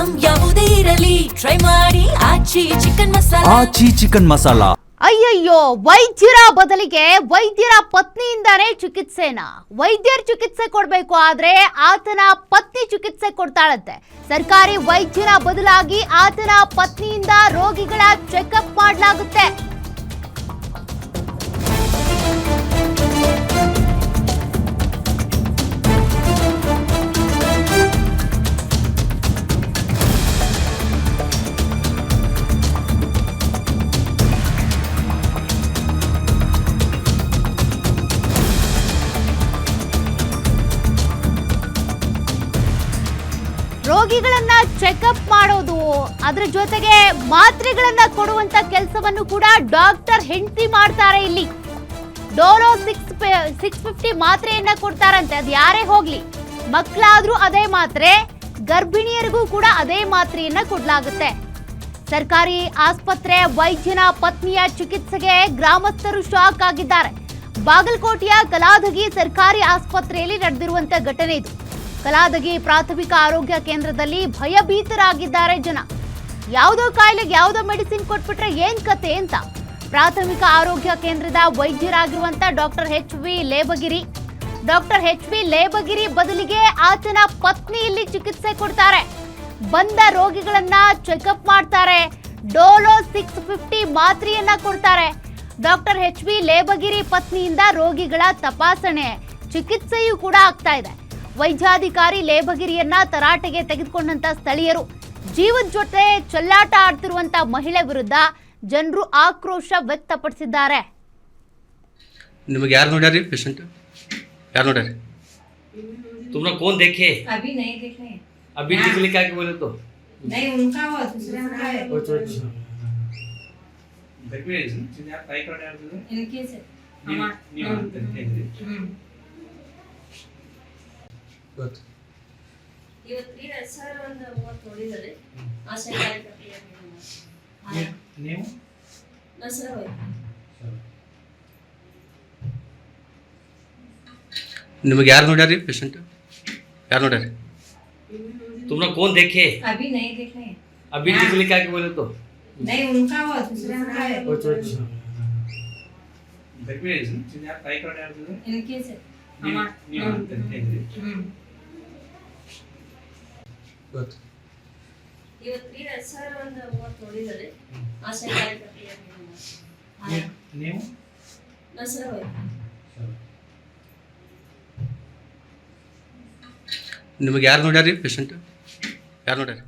Item ಯಾವುದೇ ಇರಲಿ try ಮಾಡಿ ಆಚಿ ಚಿಕನ್ ಮಸಾಲಾ. ಅಯ್ಯಯ್ಯೋ, ವೈದ್ಯರ ಬದಲಿಗೆ ವೈದ್ಯರ ಪತ್ನಿಯಿಂದಾನೇ ಚಿಕಿತ್ಸೆನಾ? ವೈದ್ಯರ ಚಿಕಿತ್ಸೆ ಕೊಡಬೇಕು, ಆದ್ರೆ ಆತನ ಪತ್ನಿ ಚಿಕಿತ್ಸೆ ಕೊಡ್ತಾಳಂತೆ. ಸರ್ಕಾರಿ ವೈದ್ಯರ ಬದಲಾಗಿ ಆತನ ಪತ್ನಿಯಿಂದ ರೋಗಿಗಳ ಚೆಕಪ್ ಮಾಡಲಾಗುತ್ತೆ. ರೋಗಿಗಳನ್ನ ಚೆಕಪ್ ಮಾಡೋದು, ಅದರ ಜೊತೆಗೆ ಮಾತ್ರೆಗಳನ್ನ ಕೊಡುವಂತ ಕೆಲಸವನ್ನು ಕೂಡ ಡಾಕ್ಟರ್ ಹೆಂಡತಿ ಮಾಡ್ತಾರೆ. ಇಲ್ಲಿ ಡೋಲೋ 650 ಮಾತ್ರೆಯನ್ನ ಕೊಡ್ತಾರಂತೆ. ಅದು ಯಾರೇ ಹೋಗ್ಲಿ, ಮಕ್ಕಳಾದ್ರೂ ಅದೇ ಮಾತ್ರೆ, ಗರ್ಭಿಣಿಯರಿಗೂ ಕೂಡ ಅದೇ ಮಾತ್ರೆಯನ್ನ ಕೊಡ್ಲಾಗುತ್ತೆ. ಸರ್ಕಾರಿ ಆಸ್ಪತ್ರೆ ವೈದ್ಯನ ಪತ್ನಿಯ ಚಿಕಿತ್ಸೆಗೆ ಗ್ರಾಮಸ್ಥರು ಶಾಕ್ ಆಗಿದ್ದಾರೆ. ಬಾಗಲಕೋಟೆಯ ಕಲಾದಗಿ ಸರ್ಕಾರಿ ಆಸ್ಪತ್ರೆಯಲ್ಲಿ ನಡೆದಿರುವಂತ ಘಟನೆ ಇದು. ಕಲಾದಗಿ ಪ್ರಾಥಮಿಕ ಆರೋಗ್ಯ ಕೇಂದ್ರದಲ್ಲಿ ಭಯಭೀತರಾಗಿದ್ದಾರೆ ಜನ. ಯಾವುದೋ ಕಾಯಿಲೆಗೆ ಯಾವುದೋ ಮೆಡಿಸಿನ್ ಕೊಟ್ಬಿಟ್ರೆ ಏನ್ ಕತೆ ಅಂತ ಪ್ರಾಥಮಿಕ ಆರೋಗ್ಯ ಕೇಂದ್ರದ ವೈದ್ಯರಾಗಿರುವಂತ ಡಾಕ್ಟರ್ ಎಚ್ ವಿ ಲೇಬಗಿರಿ ಬದಲಿಗೆ ಆತನ ಪತ್ನಿ ಇಲ್ಲಿ ಚಿಕಿತ್ಸೆ ಕೊಡ್ತಾರೆ. ಬಂದ ರೋಗಿಗಳನ್ನ ಚೆಕಪ್ ಮಾಡ್ತಾರೆ. ಡೋಲೋ 650 ಮಾತ್ರೆಯನ್ನ ಕೊಡ್ತಾರೆ. ಡಾಕ್ಟರ್ ಎಚ್ ವಿ ಲೇಬಗಿರಿ ಪತ್ನಿಯಿಂದ ರೋಗಿಗಳ ತಪಾಸಣೆ, ಚಿಕಿತ್ಸೆಯೂ ಕೂಡ ಆಗ್ತಾ ಇದೆ. ವೈದ್ಯಾಧಿಕಾರಿ ಲೇಬಗಿರಿಯನ್ನ ತರಾಟೆಗೆ ತೆಗೆದುಕೊಂಡಂತ ಸ್ಥಳೀಯರು, ಜೀವದ ಜೊತೆ ಚೆಲ್ಲಾಟ ಆಡ್ತಿರುವಂತ ಮಹಿಳೆ ವಿರುದ್ಧ ಜನರು ಆಕ್ರೋಶ ವ್ಯಕ್ತಪಡಿಸಿದ್ದಾರೆ. ನಿಮಗೆ ಯಾರು ನೋಡ್ಯಾರಿ? ಪೇಷಂಟ್ ಯಾರು ನೋಡ್ಯಾರಿ? तुमने कौन देखे? अभी नहीं देखे। अभी दिखने क्या बोले तो नहीं, उनका वो दूसरा का है। इनके से ಇವತ್ತು ಸರ್ ಒಂದು 30 ಹೊಡಿದರೆ ಆಸೆ ನೀವು ನಸರ ನಿಮಗೆ ಯಾರು ನೋಡ್ಯಾರಿ? ಪೇಷಂಟ್ ಯಾರು ನೋಡ್ಯಾರಿ? तुमने कौन देखे? अभी नहीं देखे। अभी दिखने क्या बोले तो नहीं, उनका वो दूसरा का है। इनके से ಇವತ್ತು ಸರ್ ಒಂದು 30 ಹೊಡಿದರೆ ಆಸೆ ನೀವು ನಸರ ನಿಮಗೆ ಯಾರು ನೋಡ್ಯಾರಿ? ಪೇಷಂಟ್ ಯಾರು ನೋಡ್ಯಾರಿ?